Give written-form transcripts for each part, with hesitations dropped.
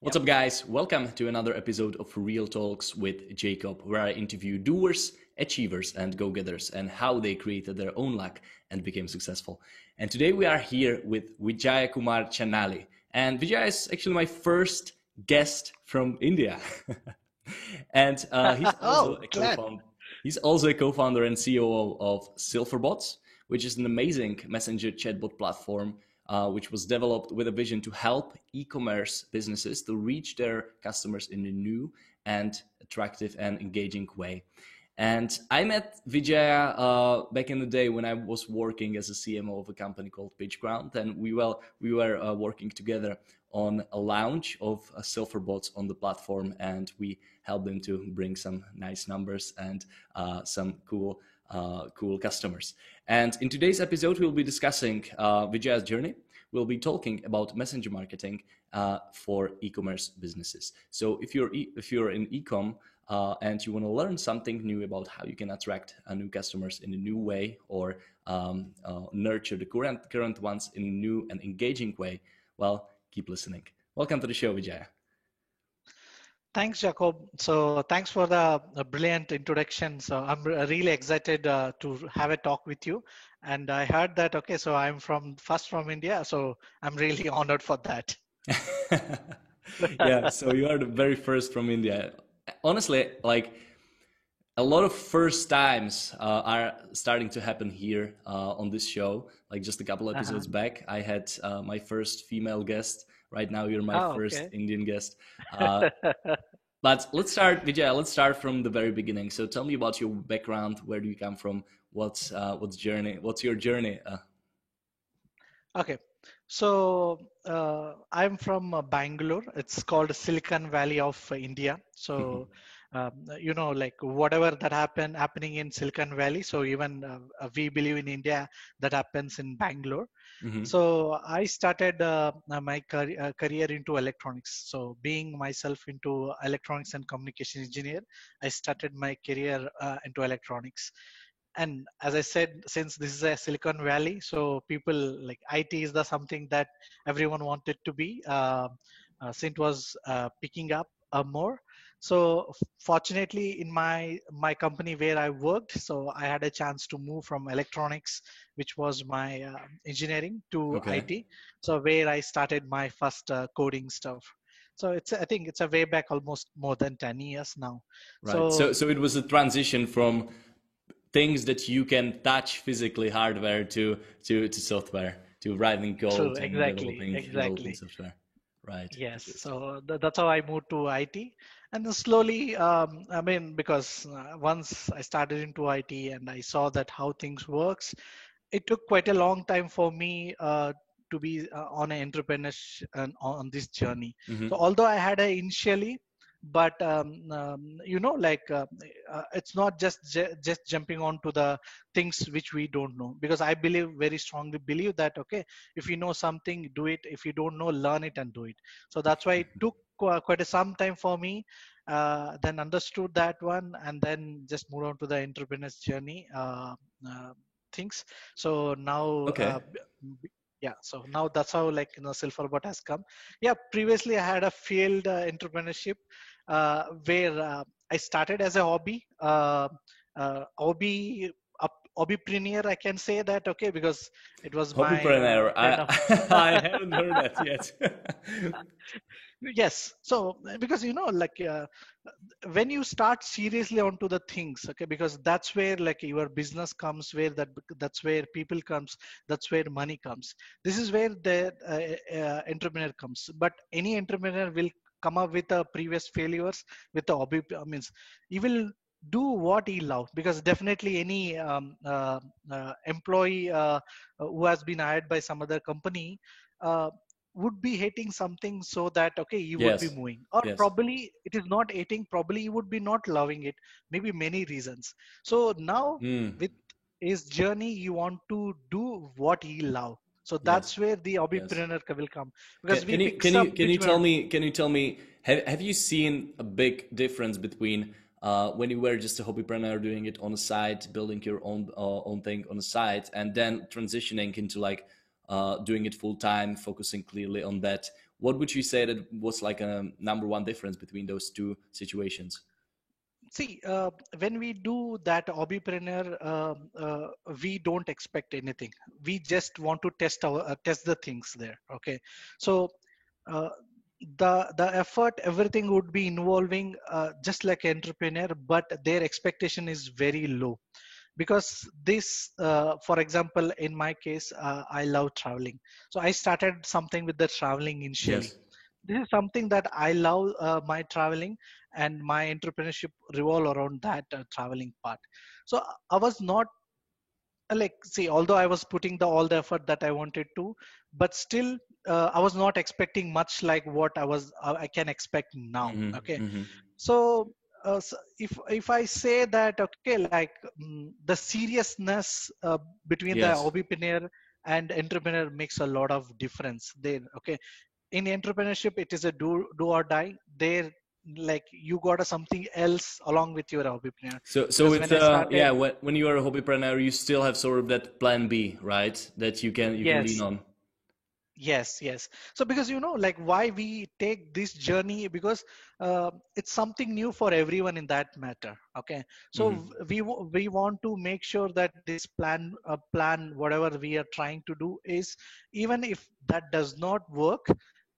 What's up, guys? Welcome to another episode of Real Talks with Jacob, where I interview doers, achievers, and go getters and how they created their own luck and became successful. And today we are here with Vijaya Kumar Channali. And Vijaya is actually my first guest from India. And he's also Oh, a glad. co-founder. He's also a co-founder and COO of Silverbots, which is an amazing messenger chatbot platform which was developed with a vision to help e-commerce businesses to reach their customers in a new and attractive and engaging way. And I met Vijaya back in the day when I was working as a CMO of a company called PitchGround, and we were working together on a launch of Silverbots on the platform, and we helped them to bring some nice numbers and some cool customers. And in today's episode, we'll be discussing Vijaya's journey. We'll be talking about messenger marketing for e-commerce businesses. So if you're in e-com and you want to learn something new about how you can attract new customers in a new way or nurture the current ones in a new and engaging way, well, keep listening. Welcome to the show, Vijaya. Thanks, Jacob. So thanks for the brilliant introduction. So I'm really excited to have a talk with you. And I heard that, okay, so I'm from India. So I'm really honored for that. Yeah, so you are the very first from India. Honestly, like a lot of first times are starting to happen here on this show. Like just a couple Uh-huh. episodes back, I had my first female guest. Right now, you're my Oh, first okay. Indian guest. But let's start, Vijay. Let's start from the very beginning. So tell me about your background. Where do you come from? What's journey? What's your journey? Okay. So I'm from Bangalore. It's called Silicon Valley of India. So like whatever that happening in Silicon Valley. So even we believe in India that happens in Bangalore. Hmm. So I started my career into electronics. So being myself into electronics and communication engineer, I started my career into electronics. And as I said, since this is a Silicon Valley, so people like IT is the something that everyone wanted to be, since it was picking up more. So fortunately, in my company where I worked, so I had a chance to move from electronics, which was my engineering, to Okay. IT. So where I started my first coding stuff. So I think it's a way back almost more than 10 years now. Right. So So it was a transition from things that you can touch physically, hardware, to software, to writing true, code and exactly, developing exactly. software. Right. Yes, Interesting. so that's how I moved to IT, and then slowly, I mean, because once I started into IT and I saw that how things works, it took quite a long time for me to be on an entrepreneurship and on this journey. Hmm. So although I had a initially, but it's not just jumping on to the things which we don't know, because I believe very strongly believe that, okay, if you know something, do it. If you don't know, learn it and do it. So that's why it took quite some time for me. Then understood that one, and then just moved on to the entrepreneur's journey. Uh, Things. So now, Okay. yeah. So now that's how, like, Silverbot has come. Yeah. Previously, I had a failed entrepreneurship where I started as a hobby. Hobbypreneur, I can say that, okay, because it was my Hobbypreneur. kind I of I haven't heard that yet. yes. So because like when you start seriously onto the things, okay, because that's where like your business comes, where that's where people comes, that's where money comes. This is where the entrepreneur comes. But any entrepreneur will come up with a previous failures with the hobby. Means he will do what he love, because definitely any employee who has been hired by some other company uh, would be hating something, so that, okay, you would be Yes. moving, or Yes. probably it is not hating, probably you would be not loving it, maybe many reasons. So now Mm. with his journey, you want to do what he love. So Yes. that's where the Yes. entrepreneur will come, Can, because we can you mix can up you can you tell between. me have you seen a big difference between when you were just a hobbypreneur doing it on the side, building your own thing on the side, and then transitioning into like doing it full time, focusing clearly on that? What would you say that was like a number one difference between those two situations? See, when we do that hobbypreneur, we don't expect anything. We just want to test the things there. Okay, so uh, the effort, everything would be involving just like entrepreneur, but their expectation is very low because this, for example, in my case, I love traveling, so I started something with the traveling initially. Yes. This is something that I love, my traveling, and my entrepreneurship revolve around that traveling part. So I was not like, see, although I was putting all the effort that I wanted to, but still I was not expecting much like what I can expect now. Hmm. Okay, Hmm. so, so if I say that, okay, like, the seriousness between the Yes. hobbypreneur and entrepreneur makes a lot of difference there. Okay, in entrepreneurship it is a do or die there, like you got a something else along with your hobbypreneur. So Because it's when I started, yeah, when you are a hobbypreneur, you still have sort of that plan B, right? That you can lean yes, on. yes. So because, like, why we take this journey, because it's something new for everyone in that matter. Okay, so Hmm. we want to make sure that this plan whatever we are trying to do is, even if that does not work,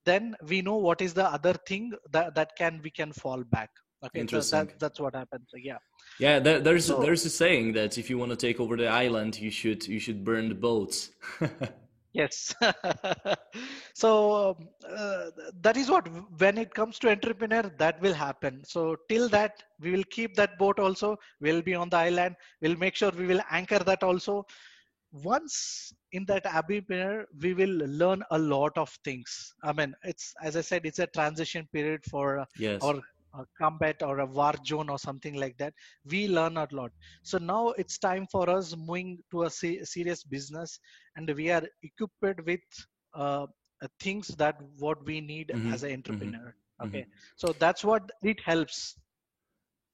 then we know what is the other thing that we can fall back. Okay, Interesting. that's what happens. So, yeah. Yeah, So there's a saying that if you want to take over the island, you should burn the boats. yes. So that is what, when it comes to entrepreneur, that will happen. So till that, we will keep that boat also. We'll be on the island. We'll make sure we will anchor that also. Once in that entrepreneur, we will learn a lot of things. I mean, it's, as I said, it's a transition period for Yes. our combat or a war zone or something like that. We learn a lot. So now it's time for us moving to a serious business, and we are equipped with uh, things that what we need Hmm. as an Hmm. entrepreneur. Hmm. Okay, so that's what it helps.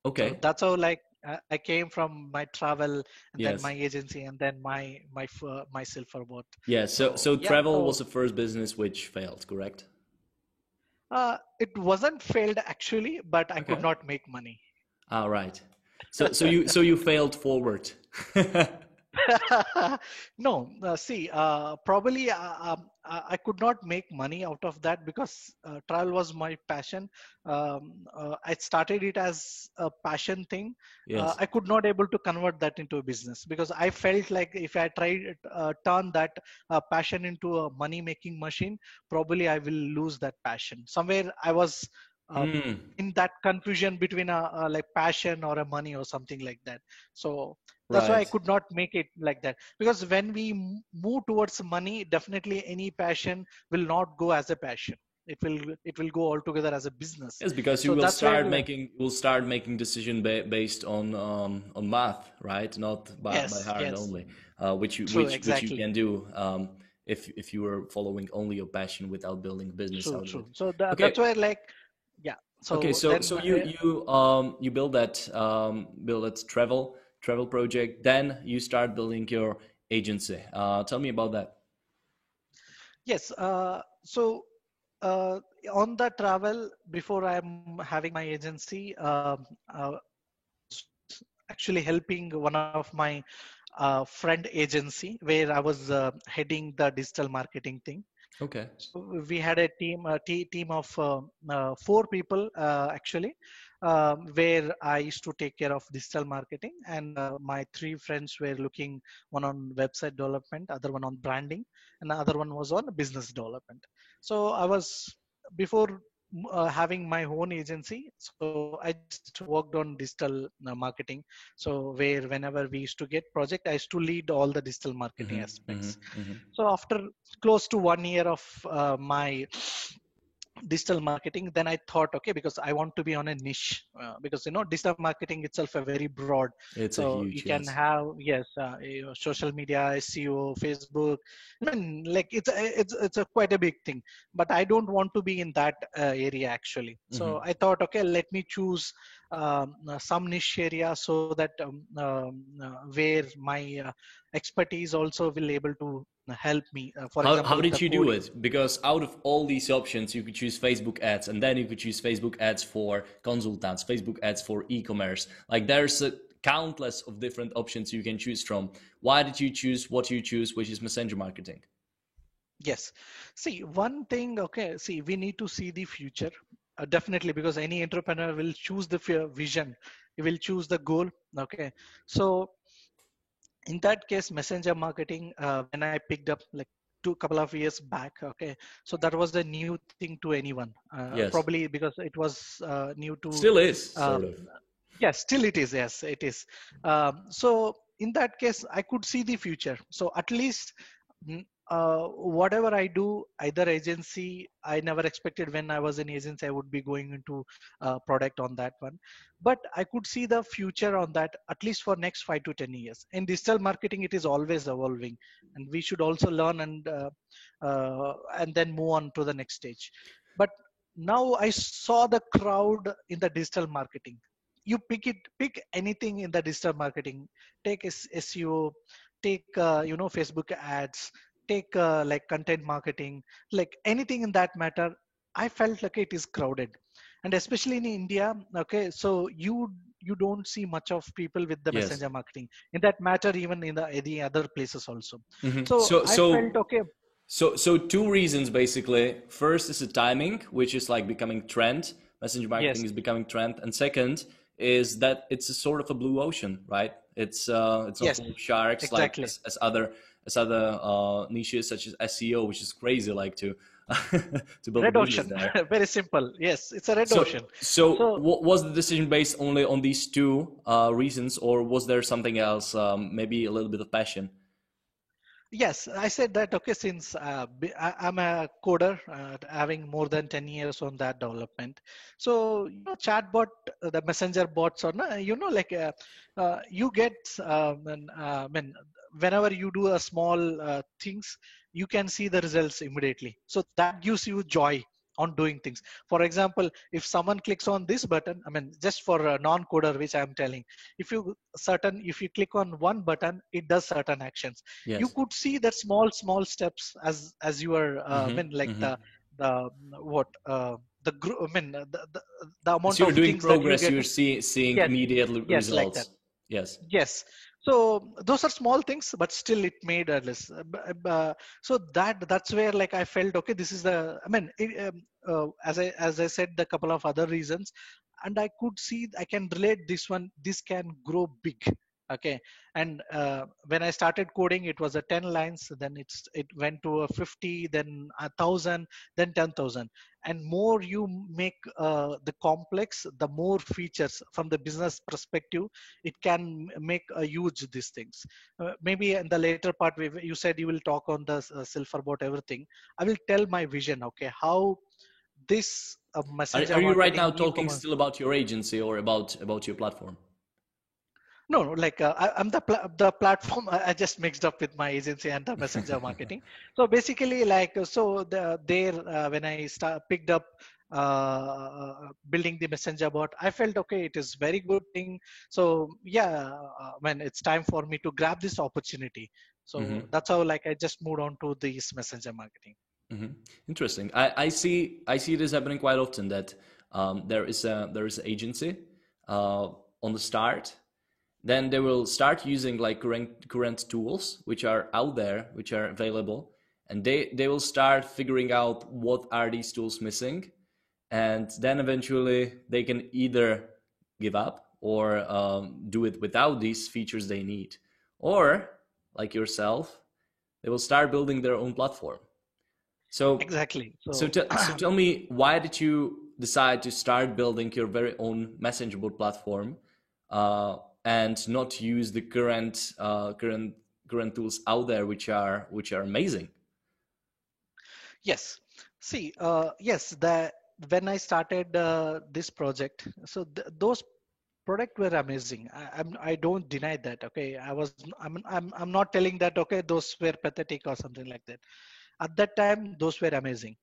So Okay. that's how, like, I came from my travel, and then Yes. my agency, and then my Silverboat. Yeah. So So yeah, travel was so the first business which failed, correct? it wasn't failed actually, but I could Okay. not make money. All right. So you failed forward. No, see, probably I could not make money out of that because travel was my passion. I started it as a passion thing. Yes. I could not able to convert that into a business because I felt like if I tried turn that passion into a money making machine, probably I will lose that passion. Somewhere I was Mm. in that confusion between a like passion or a money or something like that. So that's why I Right. could not make it like that, because when we move towards money, definitely any passion will not go as a passion. It will go altogether as a business. Yes, because So that's where, you will start making decision based on math, right? Not by yes, heart yes, only, which you true, which you exactly, can do if you are following only your passion without building a business true, out of it. true. So Okay. that's where, like, yeah. Okay. So So then you build that travel project. Then you start building your agency. Tell me about that. yes, so uh, on the travel, before I'm having my agency, actually helping one of my friend agency where I was heading the digital marketing thing. Okay. So we had a team of four people actually, where I used to take care of digital marketing, and my three friends were looking, one on website development, other one on branding, and the other one was on business development. So I was, before having my own agency, so I just worked on digital marketing. So where whenever we used to get project, I used to lead all the digital marketing Mm-hmm. Mm-hmm. aspects. Mm-hmm. So after close to 1 year of my digital marketing, then I thought, okay, because I want to be on a niche. because digital marketing itself a very broad. It's a So you huge, can yes. have, yes, social media, SEO, Facebook. I mean, like it's a quite a big thing. But I don't want to be in that area actually. So Hmm. I thought, okay, let me choose some niche area so that where my expertise also will able to help me. For How example, did the you do coding. it? Because out of all these options, you could choose Facebook ads, and then you could choose Facebook ads for consultants, Facebook ads for e-commerce. Like there's a countless of different options you can choose from. Why did you choose what you choose, which is messenger marketing? Yes. See, one thing, okay, see, we need to see the future. Definitely, because any entrepreneur will choose the vision, he will choose the goal. Okay. So, in that case, messenger marketing, when I picked up like couple of years back, okay, so that was a new thing to anyone, Yes, probably because it was new to, still is uh, sort of. yes, still it is, yes, it is. So in that case, I could see the future. So at least, whatever I do, either agency, I never expected when I was in agency I would be going into product on that one, but I could see the future on that at least for next 5 to 10 years. In digital marketing, it is always evolving, and we should also learn and then move on to the next stage. But now I saw the crowd in the digital marketing. You pick anything in the digital marketing. Take SEO, take Facebook ads, take like content marketing, like anything in that matter. I felt like it is crowded, and especially in India. Okay, so you don't see much of people with the Yes. messenger marketing in that matter, even in the any other places also. Hmm. So So I felt so okay. so two reasons basically. First is the timing, which is like becoming trend. Messenger marketing Yes, is becoming trend, and second is that it's a sort of a blue ocean, right? It's not yes, full of sharks like exactly. as other niches such as SEO, which is crazy, like to to build a Red business ocean, there. very simple. Yes, it's a red So ocean. so So was the decision based only on these two reasons, or was there something else? Maybe a little bit of passion. yes, I said that, okay, since I'm a coder, having more than 10 years on that development. So, chatbot, the messenger bots, or like you get, I mean, whenever you do a small things, you can see the results immediately. So that gives you joy on doing things. For example, if someone clicks on this button, I mean, just for a non-coder, which I'm telling, if you click on one button, it does certain actions. You Yes. could see that small steps as you are I Mm-hmm. mean like Mm-hmm. the what I mean the As amount you're of doing things that you progress, get. you're seeing Yes, immediate yes, like that. results. Yes. Yes. So those are small things, but still it made a list. So that's where like I felt, okay, this is the. I mean, as I said, the couple of other reasons, and I could see I can relate this one. This can grow big. Okay, and when I started coding, it was a 10 lines. Then it went to a 50, then 1,000, then 10,000. And more you make the complex, the more features from the business perspective it can make a huge these things. Maybe in the later part you said you will talk on the silver about everything. I will tell my vision, okay, how this Are messenger you right marketing now talking e-commerce. still about your agency or about your platform? No, like I'm the platform. I just mixed up with my agency and the messenger marketing. So basically, like so there when I picked up building the messenger bot, I felt, okay, it is very good thing. So yeah, when it's time for me to grab this opportunity, Hmm. so that's how like I just moved on to this messenger marketing. Hmm. Interesting. I see this happening quite often that there is an agency on the start. Then they will start using like current tools which are out there, which are available, and they will start figuring out what are these tools missing, and then eventually they can either give up or do it without these features they need, or like yourself, they will start building their own platform. So Exactly. so, So so tell me, why did you decide to start building your very own messenger board platform, and not use the current tools out there, which are amazing? yes, see, yes, the when I started this project, so those product were amazing. I don't deny that. Okay, I'm not telling that. Okay, those were pathetic or something like that. At that time, those were amazing.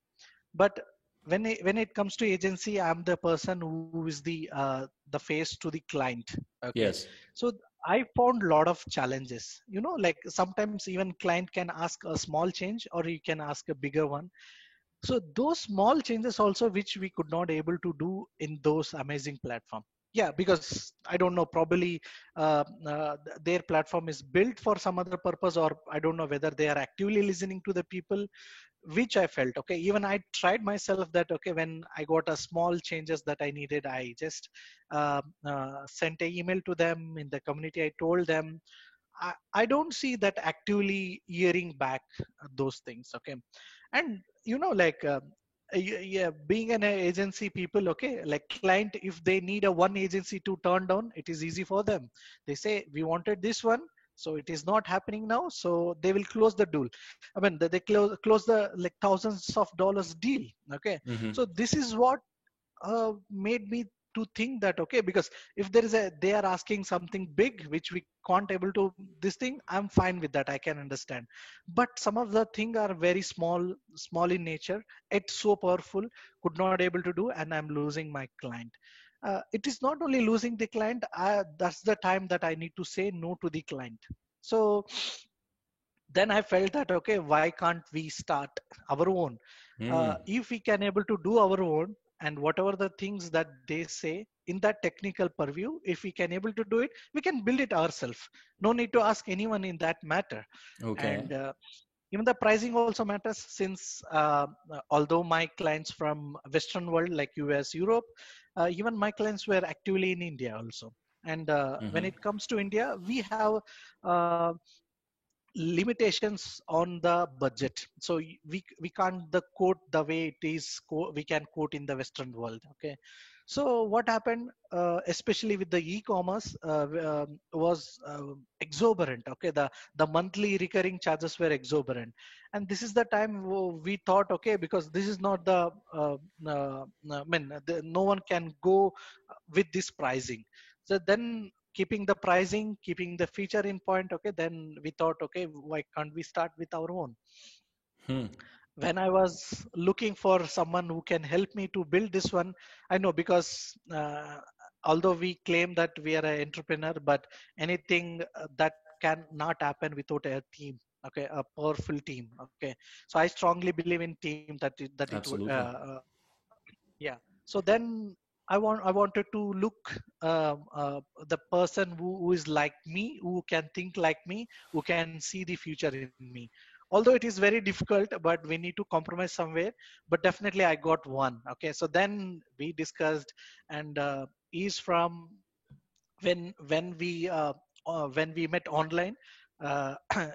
But when it comes to agency, I'm the person who is the face to the client. Okay, Yes. so I found a lot of challenges. Like sometimes even client can ask a small change, or you can ask a bigger one. So those small changes also, which we could not able to do in those amazing platform. Yeah, because I don't know, probably their platform is built for some other purpose, or I don't know whether they are actively listening to the people, which I felt. Okay, even I tried myself that, okay, when I got a small changes that I needed, I just sent a email to them in the community. I told them, I don't see that actively hearing back those things. Okay, and like yeah, being an agency people, okay, like client, if they need a one agency to turn down, it is easy for them. They say we wanted this one, so it is not happening now, so they will close the deal. I mean, they close the like thousands of dollars deal. Okay, Hmm. so this is what made me to think that, okay, because if there is they are asking something big which we can't able to this thing, I'm fine with that, I can understand. But some of the thing are very small in nature, it's so powerful, could not able to do, and I'm losing my client. It is not only losing the client, that's the time that I need to say no to the client. So then I felt that, okay, why can't we start our own? Mm. If we can able to do our own, and whatever the things that they say in that technical purview, if we can able to do it, we can build it ourselves. No need to ask anyone in that matter. Okay. And even the pricing also matters, since although my clients from western world like US, Europe, even my clients were actively in India also. And when Hmm. it comes to India, we have uh, limitations on the budget. So we can't the quote the way it is we can quote in the western world. Okay, so what happened, especially with the e-commerce, was exorbitant. Okay, the monthly recurring charges were exorbitant. And this is the time we thought, okay, because this is not the I mean, no one can go with this pricing. So then, keeping the pricing, keeping the feature in point, okay, then we thought, okay, why can't we start with our own? Hmm. When I was looking for someone who can help me to build this one, I know, because although we claim that we are an entrepreneur, but anything that can not happen without a team. Okay, a powerful team. Okay, so I strongly believe in team, that it would Absolutely. yeah. So then I wanted to look the person who is like me, who can think like me, who can see the future in me. Although it is very difficult, but we need to compromise somewhere. But definitely I got one. Okay, so then we discussed, and he's from when we met online.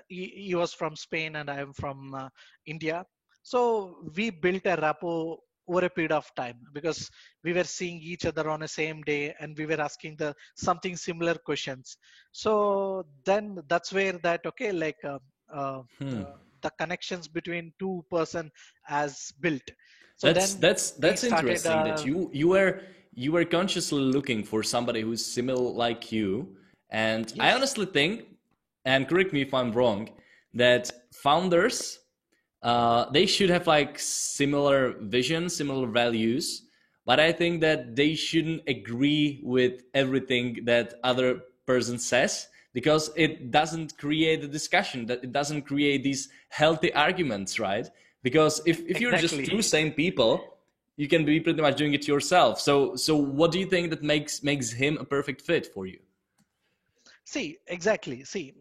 He was from Spain and I am from India. So we built a rapport over a period of time, because we were seeing each other on the same day, and we were asking the something similar questions. So then that's where that, okay, like uh, Hmm. the connections between two person as built. So That's then that's we that's started interesting that you were consciously looking for somebody who's similar like you. And I yes, honestly think, and correct me if I'm wrong, that founders, they should have like similar vision, similar values, but I think that they shouldn't agree with everything that other person says, because it doesn't create a discussion, that it doesn't create these healthy arguments, right? Because if you're just exactly. two same people, you can be pretty much doing it yourself. So what do you think that makes him a perfect fit for you? See, exactly. See,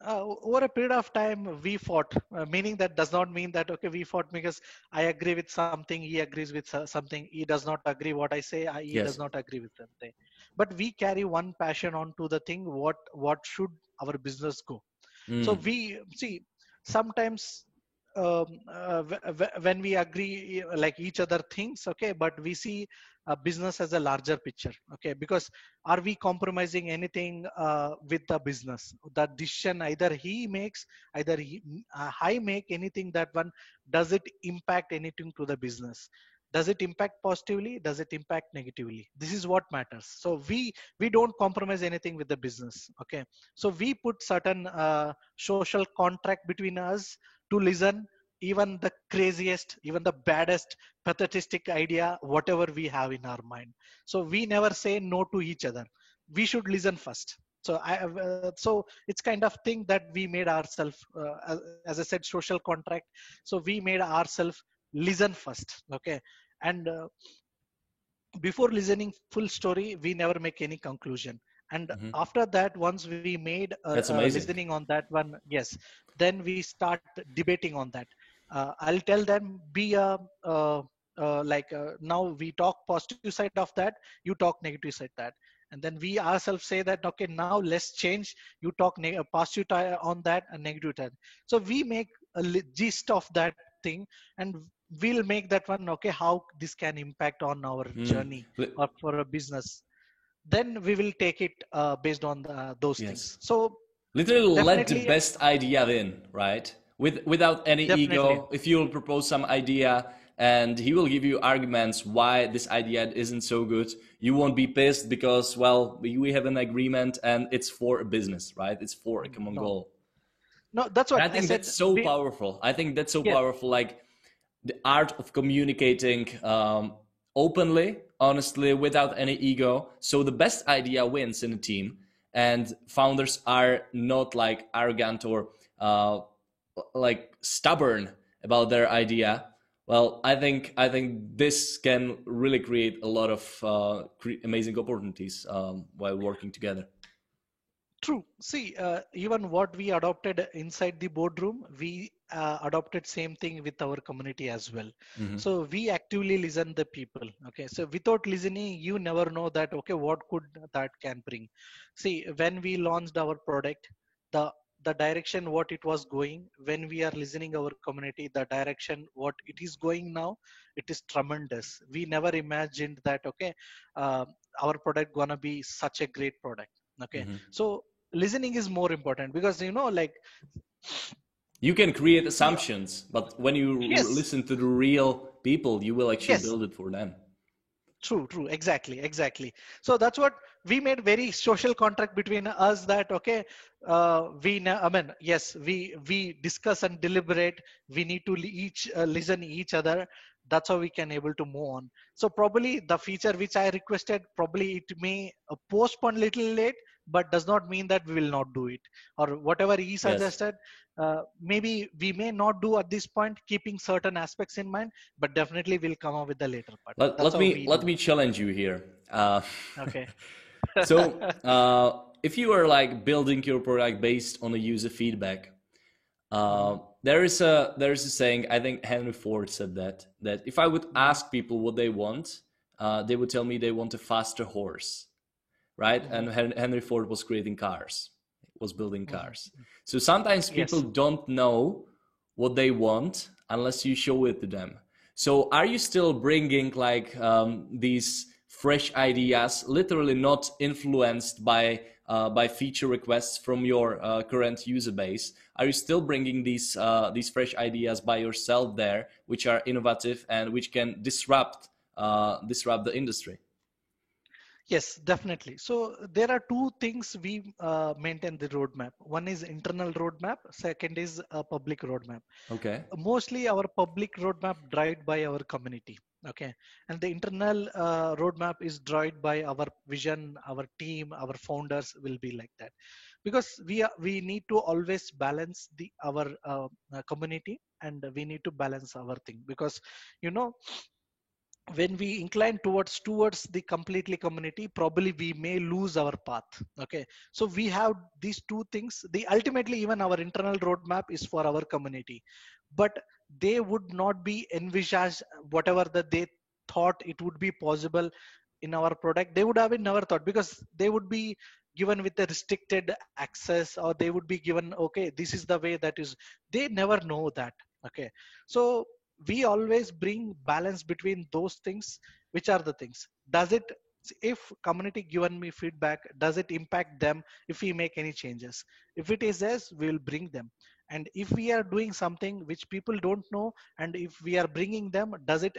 over a period of time, we fought. Meaning that does not mean that, okay, we fought because I agree with something, he agrees with something. He does not agree what I say. He does Yes. not agree with something. But we carry one passion onto the thing. What should our business go? So Mm. we see sometimes when we agree like each other things, okay, but we see a business as a larger picture. Okay, because are we compromising anything with the business? That decision either he makes, either I make anything, that one, does it impact anything to the business? Does it impact positively? Does it impact negatively? This is what matters. So we don't compromise anything with the business. Okay, so we put certain social contract between us to listen even the craziest, even the baddest, pathetic idea, whatever we have in our mind. So we never say no to each other. We should listen first. So it's kind of thing that we made ourselves, as I said, social contract. So we made ourselves listen first. Okay, and before listening full story, we never make any conclusion. And Hmm. after that, once we made That's amazing. listening on that one, yes, then we start debating on that. I'll tell them, be a now we talk positive side of that, you talk negative side that, and then we ourselves say that, okay, now let's change, you talk positive on that and negative side. So we make a gist of that thing, and we'll make that one, okay, how this can impact on our Hmm. journey Li- or for a business. Then we will take it based on those yes. things. So Literally let the definitely, best idea in, right? Without any definitely, ego. If you'll propose some idea and he will give you arguments why this idea isn't so good, you won't be pissed because, well, we have an agreement and it's for a business, right? It's for a common no, goal. no, that's And what I I think that's said. so powerful. I think that's so Yes, powerful. Like the art of communicating openly, honestly, without any ego. So the best idea wins in a team, and founders are not like arrogant or like stubborn about their idea. Well, I think this can really create a lot of amazing opportunities while working together. true. See, even what we adopted inside the boardroom, we adopted same thing with our community as well. Hmm. So we actively listen the people. Okay, so without listening, you never know that, okay, what could that can bring. See, when we launched our product, the the direction what it was going, when we are listening our community, the direction what it is going now, it is tremendous. We never imagined that, okay, uh, our product gonna be such a great product. Okay, Hmm. so listening is more important, because like, You can create see, assumptions, but when you yes, listen to the real people, you will actually yes, build it for them. true, exactly, exactly. So that's what we made very social contract between us, that, okay, I mean, yes, we discuss and deliberate. We need to each listen each other. That's how we can able to move on. So probably the feature which I requested, probably it may postpone little late, but does not mean that we will not do it, or whatever he Yes. suggested. Maybe we may not do at this point, keeping certain aspects in mind, but definitely we'll come up with the later part. Let, That's let how me we let do. me challenge you here. Okay. So if you are like building your product based on a user feedback, Mhm, there is a saying. I think Henry Ford said that if I would mhm, ask people what they want, they would tell me they want a faster horse, right? mhm, And Henry Ford was creating cars, was building mhm. cars. So sometimes people Yes. don't know what they want unless you show it to them. So are you still bringing like these fresh ideas, literally not influenced by feature requests from your current user base? Are you still bringing these fresh ideas by yourself there, which are innovative and which can disrupt the industry? Yes, definitely. So there are two things we maintain the roadmap. One is internal roadmap. Second is a public roadmap. Okay. Mostly our public roadmap driven by our community. Okay, and the internal roadmap is driven by our vision, our team, our founders will be like that, because we need to always balance the our community, and we need to balance our thing, because you know when we incline towards the completely community, probably we may lose our path. Okay, so we have these two things. The ultimately, even our internal roadmap is for our community, but they would not be envisaged whatever that they thought it would be possible in our product. They would have been never thought, because they would be given with a restricted access, or they would be given, okay, this is the way that is. They never know that. Okay, so we always bring balance between those things. Which are the things, does it, if community given me feedback, does it impact them if we make any changes? If it is yes, we will bring them. And if we are doing something which people don't know, and if we are bringing them, does it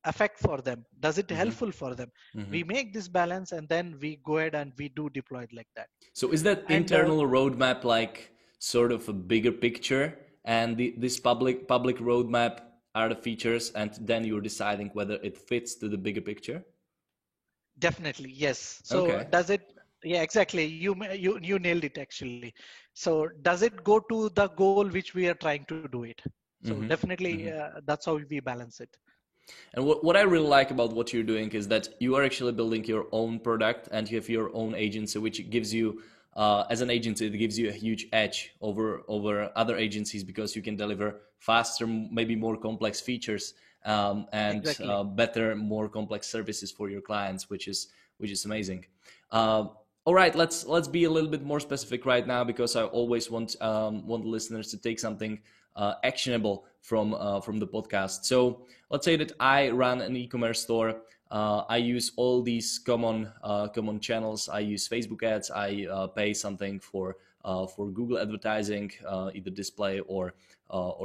affect for them? Does it Hmm. helpful for them? Hmm. We make this balance, and then we go ahead and we do deploy it like that. So is that And internal roadmap like sort of a bigger picture, and this public roadmap are the features, and then you're deciding whether it fits to the bigger picture? definitely, yes. So Okay. does it? Yeah, exactly. You nailed it actually. So does it go to the goal which we are trying to do it? So Hmm. definitely, Hmm. that's how we balance it. And what I really like about what you're doing is that you are actually building your own product and you have your own agency, which gives you, as an agency, it gives you a huge edge over other agencies because you can deliver faster, maybe more complex features, and Exactly. better, more complex services for your clients, which is amazing. Uh, all right, let's be a little bit more specific right now because I always want the listeners to take something actionable from the podcast. So let's say that I run an e-commerce store. I use all these common channels. I use Facebook ads. I pay something for Google advertising, either display or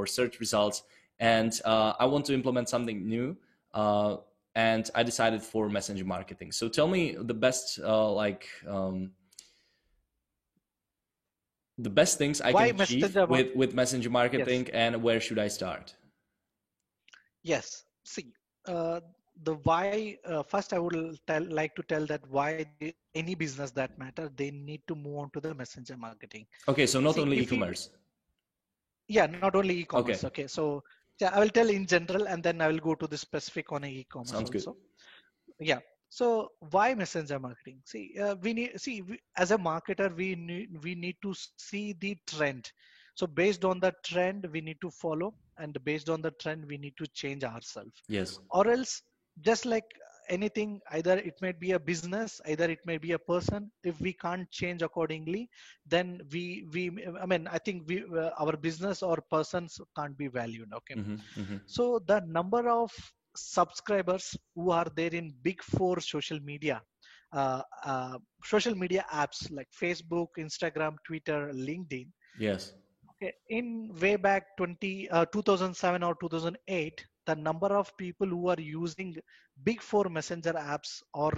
search results. And I want to implement something new. And I decided for messenger marketing. So tell me the best the best things I can Why achieve messenger? with messenger Yes. marketing, and where should I start? Yes. See, uh, the why. First, I would like to tell that why any business that matter, they need to move on to the messenger marketing. Okay, so not See, only if we, e-commerce. yeah, not only e-commerce. Okay, Okay, so yeah, I will tell in general, and then I will go to the specific on e-commerce sounds good. also. Yeah. So why messenger marketing? See, as a marketer, we need to see the trend. So based on the trend, we need to follow, and based on the trend, we need to change ourselves. Yes. Or else, just like anything, either it may be a business, either it may be a person. If we can't change accordingly, then we I mean, I think we our business or persons can't be valued. Okay. Mm-hmm, mm-hmm. So the number of subscribers who are there in big four uh, uh, social media apps like Facebook, Instagram, Twitter, LinkedIn. Yes. Okay, in way back 2007 or 2008, the number of people who are using big four messenger apps or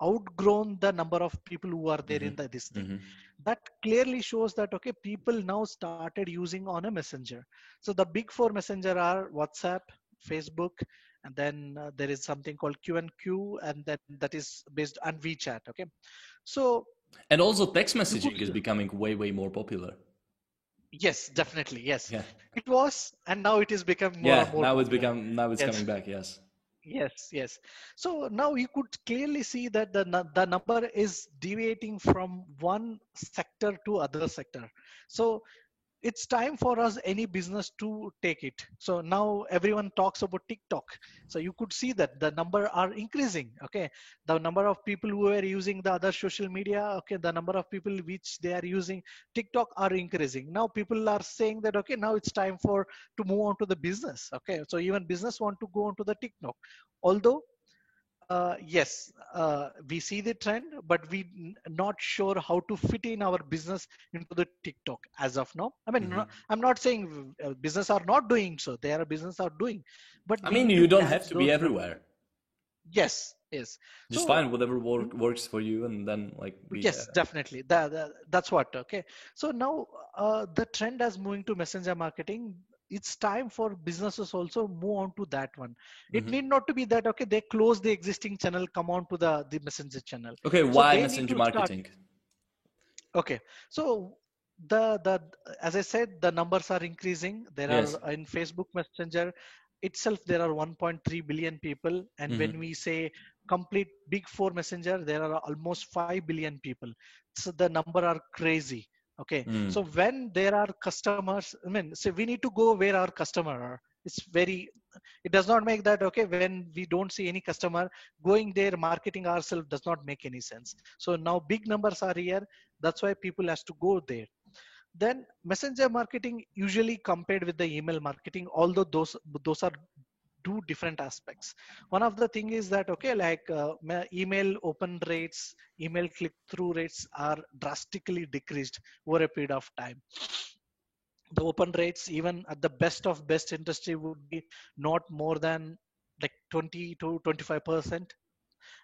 outgrown the number of people who are there Mm-hmm, in this thing. mm-hmm. That clearly shows that okay, people now started using on a messenger. So the big four messenger are WhatsApp, Facebook, and then there is something called Q&Q, and then that is based on WeChat. Okay, so And also text you could messaging is becoming way more popular. yes, definitely, yes, Yeah. it was, and now it is becoming more and Yeah, more popular. now it's Yes. coming back, yes. Yes, yes. So now you could clearly see that the number is deviating from one sector to other sector. So it's time for us any business to take it. So now everyone talks about TikTok. So you could see that the number are increasing. Okay, the number of people who are using the other social media, okay, the number of people which they are using TikTok are increasing. Now people are saying that okay, now it's time for to move on to the business. Okay, so even business want to go on to the TikTok. Although yes, we see the trend, but we not sure how to fit in our business into the TikTok as of now. I mean, Hmm. I'm not saying business are not doing so. They are business are doing, but I we mean, need to you don't have catch to be those. everywhere. Yes, yes. Just So find whatever works for you and then like be yes, there. definitely. That's what. Okay. So now the trend is moving to messenger marketing. It's time for businesses also move on to that one. It Hmm. need not to be that okay, they close the existing channel, come on to the messenger channel. Okay, So why they need messenger to start. marketing? Okay. So the as I said, the numbers are increasing. There Yes. are in Facebook Messenger itself there are 1.3 billion people, and Hmm. when we say complete big four messenger, there are almost 5 billion people. So the number are crazy. Okay. Mm. So when there are customers, I mean, so we need to go where our customer are. It's very, it does not make that okay when we don't see any customer going there marketing ourselves does not make any sense. So now big numbers are here, that's why people has to go there. Then messenger marketing usually compared with the email marketing, although those are two different aspects. One of the thing is that okay, like email open rates, email click through rates are drastically decreased over a period of time. The open rates even at the best of best industry would be not more than like 20 to 25%,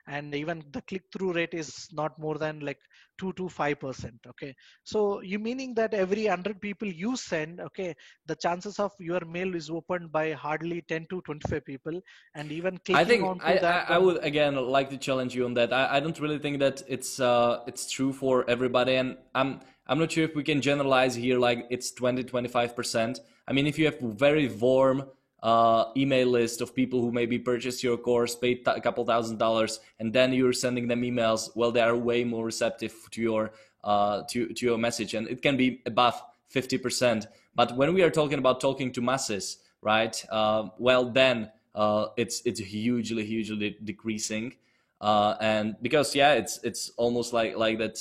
and even the click-through rate is not more than like 2 to 5%. Okay, so you meaning that every 100 people you send, okay, the chances of your mail is opened by hardly 10 to 25 people, and even I clicking think onto that I one. would again like to challenge you on that. I don't really think that it's true for everybody, and I'm not sure if we can generalize here like it's 20-25%. I mean, if you have a very warm email list of people who maybe purchased your course, paid a couple $1,000s, and then you're sending them emails, well, they are way more receptive to your to your message, and it can be above 50%. But when we are talking about talking to masses, right? Well, then it's hugely decreasing. And because yeah, it's almost like that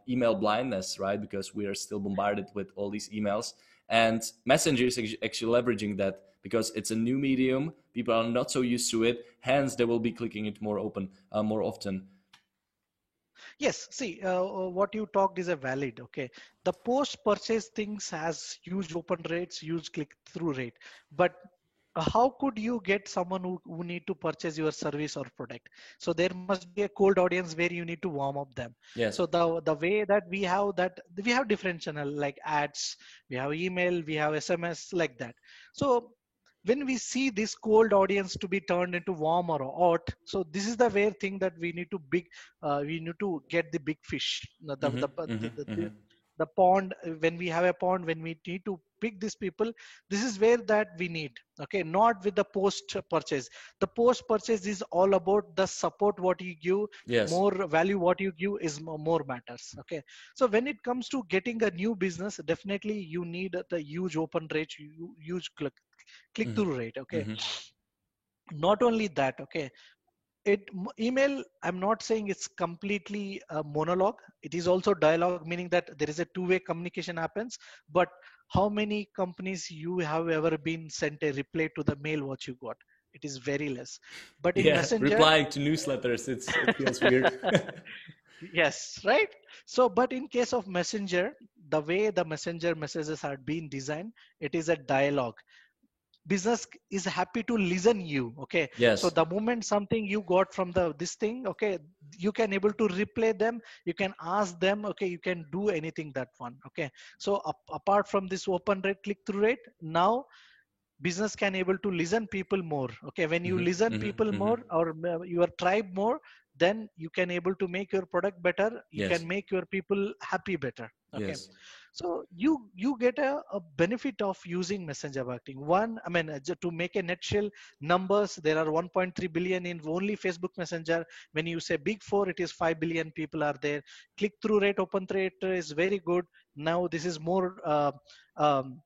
email blindness, right? Because we are still bombarded with all these emails, and Messenger is actually leveraging that because it's a new medium. People are not so used to it, hence they will be clicking it more often. Yes, see, what you talked is a valid. Okay, the post-purchase things has huge open rates, huge click-through rate, but how could you get someone who need to purchase your service or product? So there must be a cold audience where you need to warm up them. Yes. So the way that we have different channel like ads, we have email, we have SMS, like that. So when we see this cold audience to be turned into warm or hot, so this is the where thing that we need to get the big fish, the pond. When we have a pond, when we need to pick these people, this is where that we need. Okay, not with the post purchase. The post purchase is all about the support what you give, Yes. more value what you give is more matters. Okay, so when it comes to getting a new business, definitely you need the huge open rate, huge click through rate. Okay, not only that. Okay, email, I'm not saying it's completely a monologue, it is also dialogue, meaning that there is a two-way communication happens. But how many companies you have ever been sent a reply to the mail what you got? It is very less. But in Yeah, Messenger, replying to newsletters, it feels weird. yes, right. So but in case of Messenger, the way the Messenger messages are being designed, it is a dialogue. Business is happy to listen you. Okay, so Yes. the moment something you got from the this thing, okay, you can able to replay them, you can ask them, okay, you can do anything that one. Okay, so apart from this open rate, click through rate, now business can able to listen people more. Okay, when you listen people more, or your tribe more, then you can able to make your product better, you Yes. can make your people happy better. Okay, Yes. so you get a benefit of using messenger marketing. One, I mean, to make a nutshell numbers, there are 1.3 billion in only Facebook Messenger. When you say big four, it is 5 billion people are there. Click through rate, open rate is very good. Now this is more um,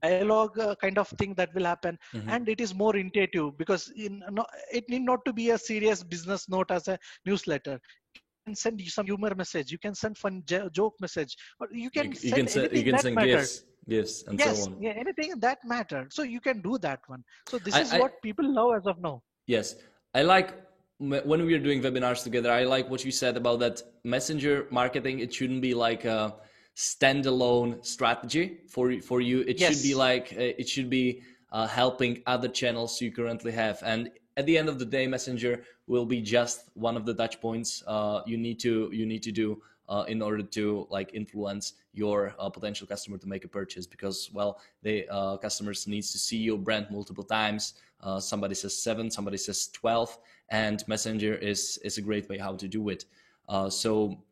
dialogue kind of thing that will happen, and it is more intuitive, because no, it need not to be a serious business note as a newsletter. You can send you some humor message, you can send fun joke message, or you can send You anything can that send matters. gifts, and so Yes, on. yeah, anything that matter, so you can do that one. So this is I what people love as of now. Yes, I like when we are doing webinars together. I like what you said about that messenger marketing. It shouldn't be like a standalone strategy for you. It should be Yes. like it should be helping other channels you currently have. And at the end of the day, messenger will be just one of the touch points you need to do in order to like influence your potential customer to make a purchase, because well, the customers needs to see your brand multiple times. Somebody says 7, somebody says 12, and messenger is a great way how to do it. So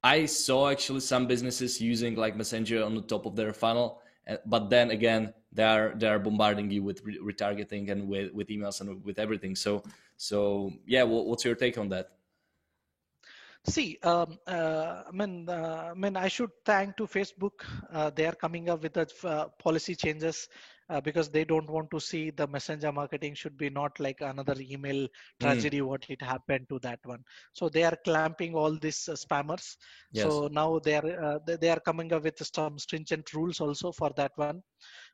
I saw actually some businesses using like messenger on the top of their funnel, but then again they are bombarding you with retargeting and with emails and with everything. So yeah, what's your take on that? See, I mean, I should thank to Facebook. They are coming up with the policy changes, because they don't want to see the messenger marketing should be not like another email Mm, tragedy what it happened to that one. So they are clamping all these spammers. yes. So now they are coming up with some stringent rules also for that one.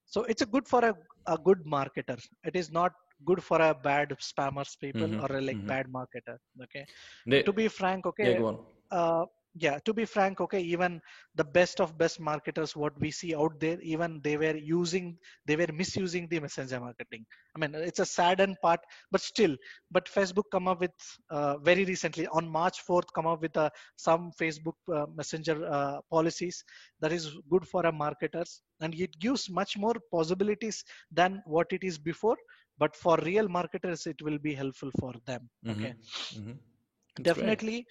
So it's a good for a good marketer. It is not good for a bad spammers people, Mm-hmm, or a like mm-hmm. bad marketer. Okay, They, to be frank. yeah, Okay, go on. uh, Yeah, to be frank, okay, even the best of best marketers, what we see out there, even they were misusing the messenger marketing. I mean, it's a saddened part, but still, but Facebook come up with very recently on March 4th, come up with some Facebook messenger policies that is good for a marketers, and it gives much more possibilities than what it is before. But for real marketers, it will be helpful for them. Mm-hmm. Okay, Mm-hmm. That's great. definitely.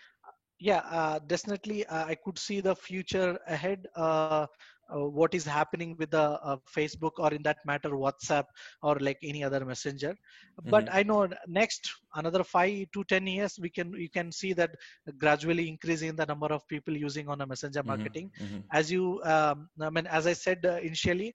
Yeah, definitely. I could see the future ahead. What is happening with the Facebook, or in that matter WhatsApp, or like any other messenger. But Mm-hmm. I know next another 5 to 10 years, you can see that gradually increasing the number of people using on a messenger marketing. Mm-hmm. Mm-hmm. As you, I mean, as I said initially,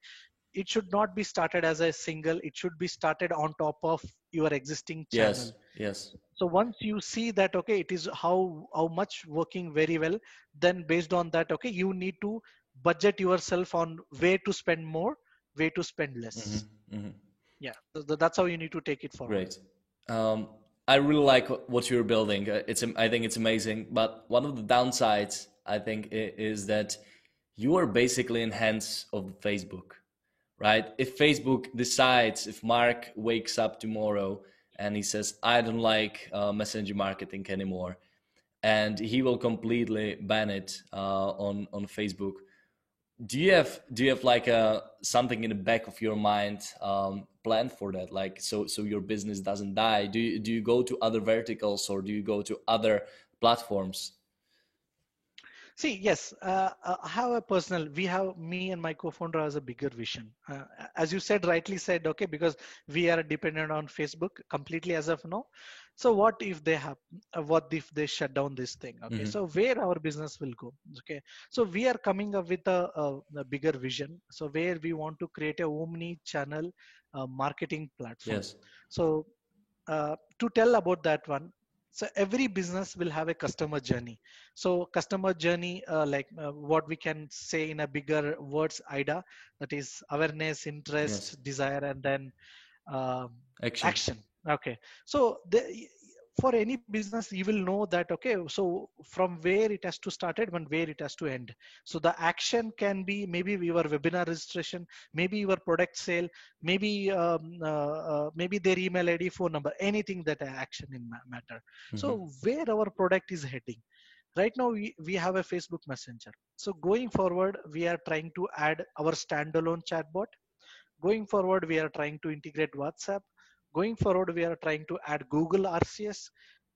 it should not be started as a single. It should be started on top of your existing channel. Yes. Yes. So once you see that, okay, it is how much working very well, then based on that, okay, you need to budget yourself on where to spend more, where to spend Mm-hmm. less. Mm-hmm. Yeah, so that's how you need to take it forward. Great. I really like what you're building. I think it's amazing. But one of the downsides, I think, is that you are basically in hands of Facebook, right? If Facebook decides, if Mark wakes up tomorrow and he says, I don't like messenger marketing anymore, and he will completely ban it on Facebook. Do you have like something in the back of your mind planned for that, like so your business doesn't die? Do you go to other verticals, or do you go to other platforms? See, yes, I have a personal, we have, me and my co-founder has a bigger vision. As you said, rightly said, okay, because we are dependent on Facebook completely as of now. So what if they have, what if they shut down this thing? Okay, Mm-hmm. so where our business will go? Okay, so we are coming up with a bigger vision. So where we want to create a omni-channel marketing platform. Yes. So to tell about that one, so every business will have a customer journey. So customer journey, like what we can say in a bigger words, ida, that is awareness, Yes. interest, desire, and then um, Action. action. Okay, so for any business you will know that, okay, so from where it has to started and where it has to end. So the action can be maybe your webinar registration, maybe your product sale, maybe maybe their email id, phone number, anything that action in matter. Mm-hmm. So where our product is heading right now, we have a Facebook Messenger. So going forward, we are trying to add our standalone chatbot. Going forward, we are trying to integrate WhatsApp. Going forward, we are trying to add Google RCS.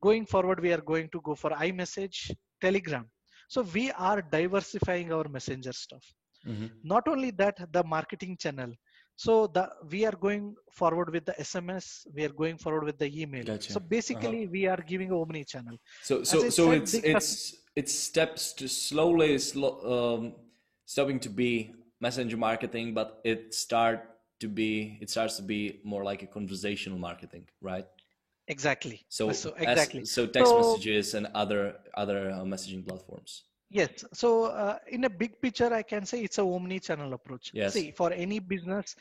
Going forward, we are going to go for iMessage, Telegram. So we are diversifying our messenger stuff. Mm-hmm. Not only that, the marketing channel. So we are going forward with the SMS. We are going forward with the email. Gotcha. So Uh-huh. basically, we are giving a omni channel. So As so I so said, it's steps to slowly stopping to be messenger marketing, but it starts to be more like a conversational marketing, right? exactly. So So as exactly. so text So messages and other messaging platforms. yes. So in a big picture, I can say it's a omni-channel approach. Yes. See, for any business,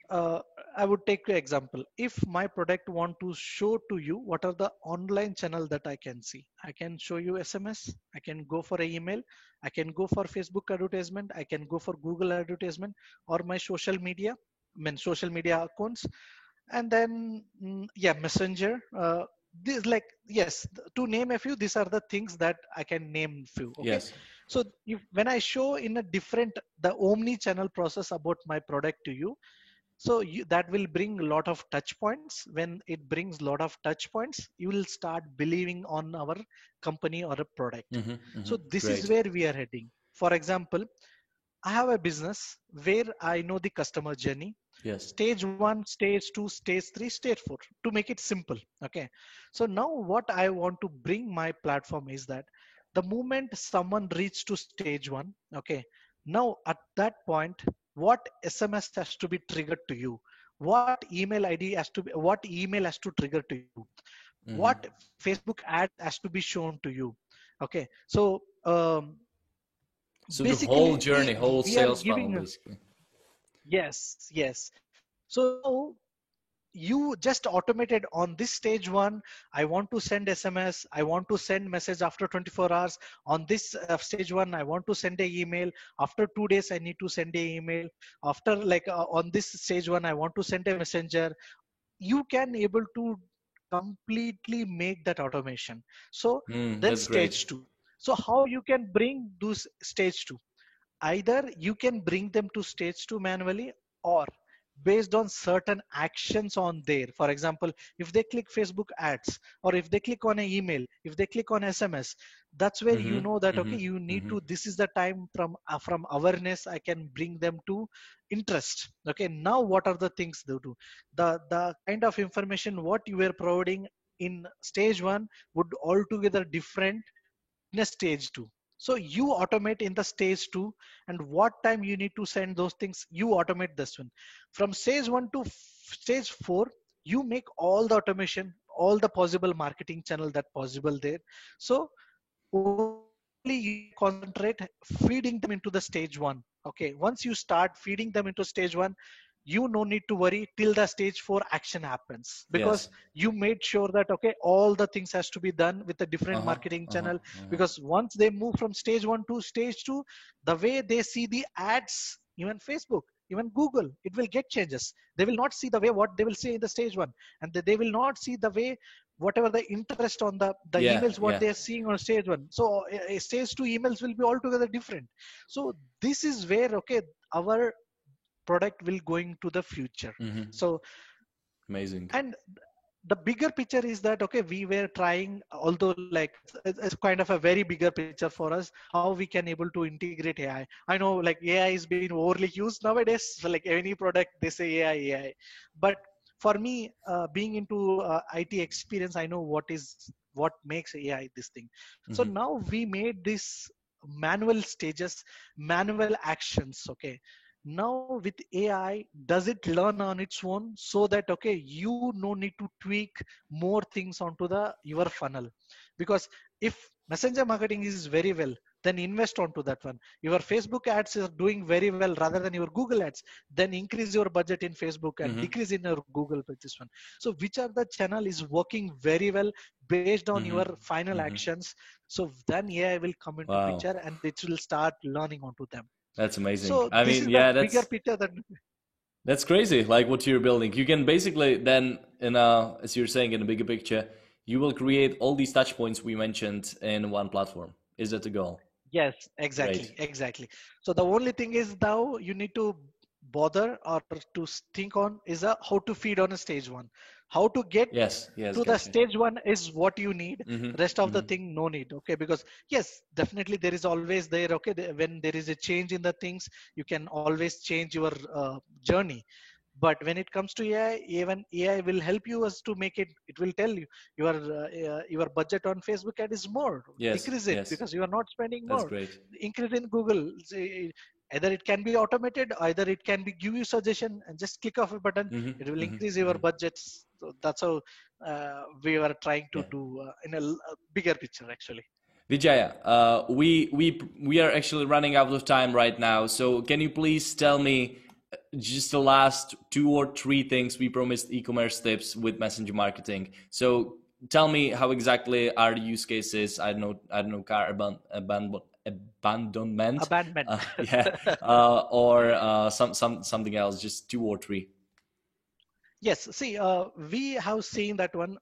uh, I would take an example. If my product want to show to you what are the online channel that I can see, I can show you SMS. I can go for an email. I can go for Facebook advertisement. I can go for Google advertisement, or my social media. I mean, social media accounts, and then yeah, Messenger. This, like, yes, to name a few, these are the things that I can name few. Okay, Yes. so if when I show in a different, the omni channel process about my product to you, so that will bring a lot of touch points. When it brings a lot of touch points, you will start believing on our company or a product. Mm-hmm. Mm-hmm. So this is Great. where we are heading. For example, I have a business where I know the customer journey, Yes. stage 1, stage 2, stage 3, stage 4, to make it simple. Okay, so now what I want to bring my platform is that the moment someone reaches to stage 1, okay, now at that point, what SMS has to be triggered to you, what email id has to be, what email has to trigger to you, Mm-hmm. what Facebook ad has to be shown to you. Okay, so So the whole basically journey, whole we are sales funnel, giving basically. yes, yes. So you just automated on this stage one. I want to send SMS, I want to send message after 24 hours. On this stage one, I want to send a email. After 2 days, I need to send a email. After like on this stage one, I want to send a messenger. You can able to completely make that automation. So then That's great. stage two. So how you can bring those stage two? Either you can bring them to stage two manually, or based on certain actions on there. For example, if they click Facebook ads, or if they click on an email, if they click on SMS, that's where you Mm-hmm. know that Mm-hmm. okay, you need Mm-hmm. to, this is the time from awareness I can bring them to interest. Okay, now what are the things they do? The kind of information what you were providing in stage one would altogether different in a stage two. So you automate in the stage two, and what time you need to send those things, you automate this one. From stage one to stage four, you make all the automation, all the possible marketing channel that possible there. So only you concentrate feeding them into the stage one. Okay, once you start feeding them into stage one, you no need to worry till the stage four action happens, because Yes. you made sure that okay, all the things has to be done with a different Uh-huh. marketing Uh-huh. channel. Uh-huh. Because once they move from stage one to stage two, the way they see the ads, even Facebook, even Google, it will get changes. They will not see the way what they will see in the stage one, and they will not see the way whatever the interest on the Yeah. emails what Yeah. they are seeing on stage one. So stage two emails will be altogether different. So this is where okay, our product will going to the future. Mm-hmm. So Amazing. and the bigger picture is that okay, we were trying, although like it's kind of a very bigger picture for us, how we can able to integrate AI. I know like AI is being overly used nowadays, so like any product they say AI. But for me, being into IT experience, I know what makes AI this thing. So Mm-hmm. now we made this manual stages, manual actions. Okay, now with AI, does it learn on its own, so that okay, you no need to tweak more things onto the your funnel. Because if messenger marketing is very well, then invest onto that one. Your Facebook ads is doing very well rather than your Google ads, then increase your budget in Facebook and Mm-hmm. decrease in your Google for this one. So which are the channel is working very well based on Mm-hmm. your final Mm-hmm. actions. So then AI will come into Wow. picture and it will start learning onto them. That's amazing. So I this mean, is the yeah, bigger that's picture that that's crazy. Like what you're building. You can basically then, in as you're saying, in a bigger picture, you will create all these touch points we mentioned in one platform. Is that the goal? yes, Great. exactly. So the only thing is now you need to bother or to think on is how to feed on a stage one, how to get Yes. Yes. to the Gotcha. stage one is what you need. Mm-hmm. Rest of the Mm-hmm. thing no need. Okay, because yes, definitely there is always there. Okay, when there is a change in the things, you can always change your journey. But when it comes to AI, even AI will help you as to make it. It will tell you your budget on Facebook ad is more. Yes. Decrease it Yes. because you are not spending That's more. great. Increase in Google. Either it can be automated, either it can be give you suggestion and just click off a button. It will Mm-hmm. increase Mm-hmm. your Mm-hmm. budgets. So that's how we were trying to Yeah. do in a bigger picture actually. Vijaya, we are actually running out of time right now. So can you please tell me just the last two or three things we promised e-commerce tips with messenger marketing? So tell me how exactly are the use cases? I don't know, car abandonment, Abandonment. yeah, or something else. Just two or three. Yes, see, we have seen that one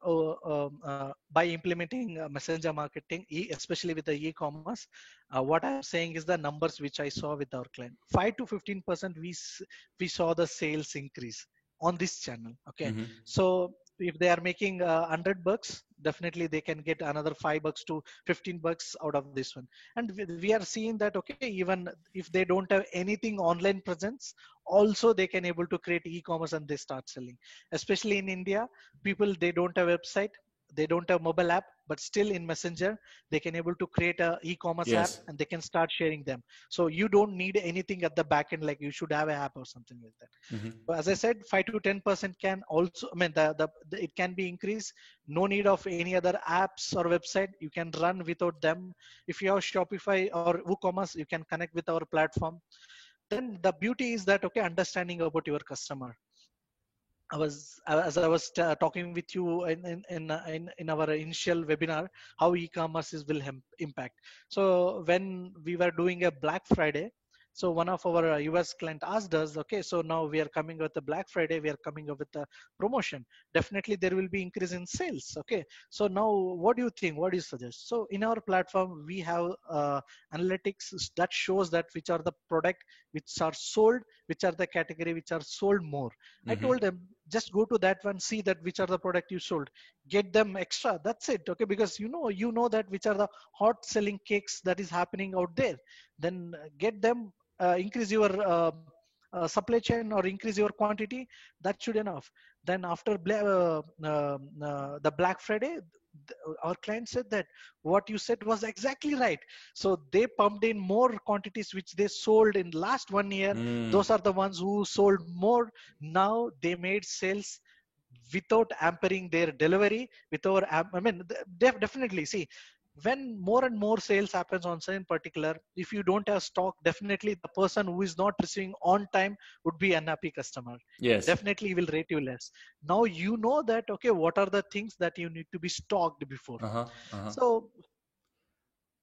by implementing messenger marketing, especially with the e-commerce. What I'm saying is the numbers which I saw with our client, 5 to 15% we saw the sales increase on this channel. Okay, Mm-hmm. so if they are making $100, definitely they can get another $5 to $15 out of this one. And we are seeing that okay, even if they don't have anything online presence, also they can able to create e-commerce and they start selling. Especially in India, people they don't have website, they don't have mobile app, but still in messenger they can able to create a e-commerce app Yes. and they can start sharing them. So you don't need anything at the back end, like you should have an app or something like that. Mm-hmm. So as I said, 5 to 10% can also, I mean, it can be increased. No need of any other apps or website. You can run without them. If you have Shopify or WooCommerce, you can connect with our platform. Then the beauty is that okay, understanding about your customer, as I was talking with you in our initial webinar, how e-commerce will impact. So when we were doing a Black Friday, so one of our US client asked us, okay, so now we are coming with the Black Friday, we are coming up with a promotion. Definitely there will be increase in sales. Okay, so now what do you think? What do you suggest? So in our platform, we have analytics that shows that which are the product which are sold, which are the category which are sold more. I Mm-hmm. told them, just go to that one, see that which are the product you sold, get them extra. That's it. Okay, because you know that which are the hot selling cakes that is happening out there. Then get them, increase your supply chain or increase your quantity. That should enough. Then after the Black Friday, our client said that what you said was exactly right. So they pumped in more quantities which they sold in last 1 year. Mm. Those are the ones who sold more. Now they made sales without hampering their delivery, without I mean, definitely see, when more and more sales happens on certain particular, if you don't have stock, definitely the person who is not receiving on time would be unhappy customer. Yes. Definitely will rate you less. Now you know that, okay, what are the things that you need to be stocked before. Uh-huh. Uh-huh. So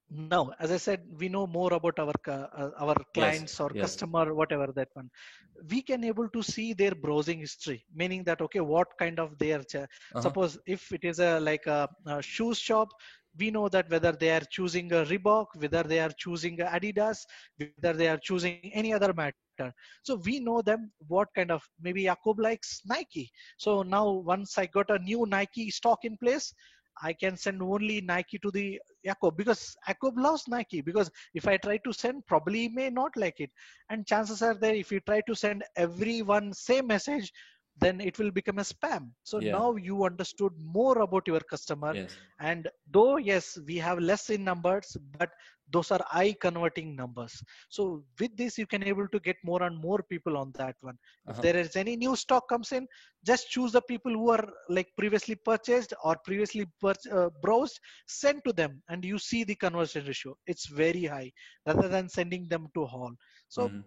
now, as I said, we know more about our Yes. clients or Yes. customer, whatever that one. We can able to see their browsing history, meaning that, okay, what kind of their Uh-huh. suppose if it is a like a shoes shop, we know that whether they are choosing a Reebok, whether they are choosing a Adidas, whether they are choosing any other matter. So we know them what kind of, maybe Jacob likes Nike. So now once I got a new Nike stock in place, I can send only Nike to the Jacob, because Jacob loves Nike. Because if I try to send, probably he may not like it, and chances are there if you try to send everyone same message, then it will become a spam. So Yeah. now you understood more about your customer, Yes. and though yes, we have less in numbers, but those are high converting numbers. So with this, you can able to get more and more people on that one. If Uh-huh. there is any new stock comes in, just choose the people who are like previously purchased or previously browsed, send to them, and you see the conversion ratio, it's very high, rather than sending them to hall. So Mm-hmm.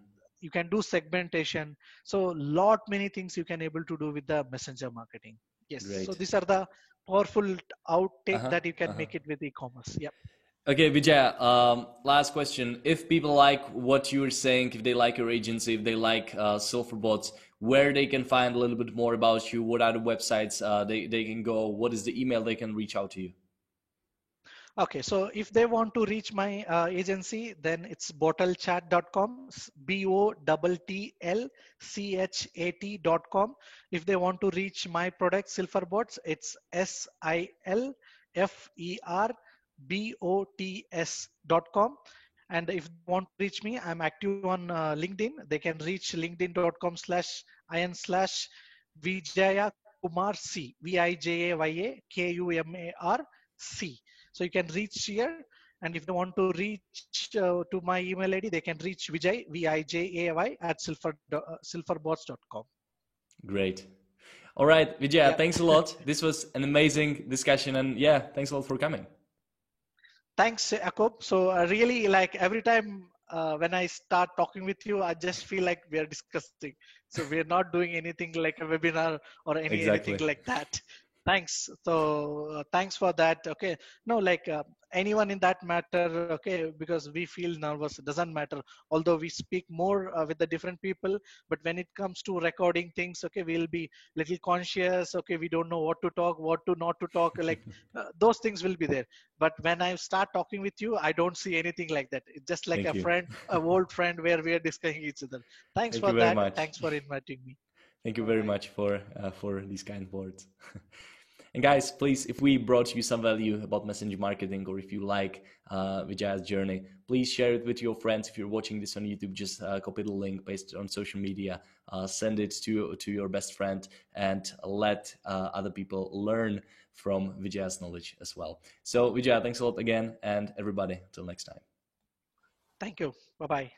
you can do segmentation. So lot many things you can able to do with the messenger marketing. Yes, so Great. these are the powerful outtake Uh-huh. that you can Uh-huh. make it with e-commerce. Yep. Okay, Vijay, last question. If people like what you're saying, if they like your agency, if they like Silverbots, where they can find a little bit more about you, what are the websites they can go, what is the email they can reach out to you? Okay, so if they want to reach my agency, then it's bottlechat.com, BOTTLCHAT.com. If they want to reach my product, Silverbots, it's SILFERBOTS.com. And if they want to reach me, I'm active on LinkedIn. They can reach linkedin.com/in/Vijaya Kumar C, VIJAYAKUMAR C. So you can reach here. And if they want to reach to my email ID, they can reach Vijay, VIJAY @silverbots.com. Great. All right, Vijay, Yeah. thanks a lot. This was an amazing discussion, and yeah, thanks a lot for coming. Thanks, Jacob. So really, like every time when I start talking with you, I just feel like we are discussing. So we are not doing anything like a webinar or anything Exactly. like that. Thanks. So thanks for that. Okay. No, like anyone in that matter. Okay, because we feel nervous. It doesn't matter. Although we speak more with the different people, but when it comes to recording things, okay, we'll be little conscious. Okay, we don't know what to talk, what to not to talk. Like those things will be there. But when I start talking with you, I don't see anything like that. It's just like Thank a you. friend, a old friend where we are discussing each other. Thanks Thank for you very that. much. Thanks for inviting me. Thank you Bye very bye. much for these kind words. And guys, please, if we brought you some value about messenger marketing, or if you like Vijay's journey, please share it with your friends. If you're watching this on YouTube, just copy the link, paste it on social media, send it to your best friend, and let other people learn from Vijay's knowledge as well. So Vijay, thanks a lot again, and everybody, until next time. Thank you. Bye bye.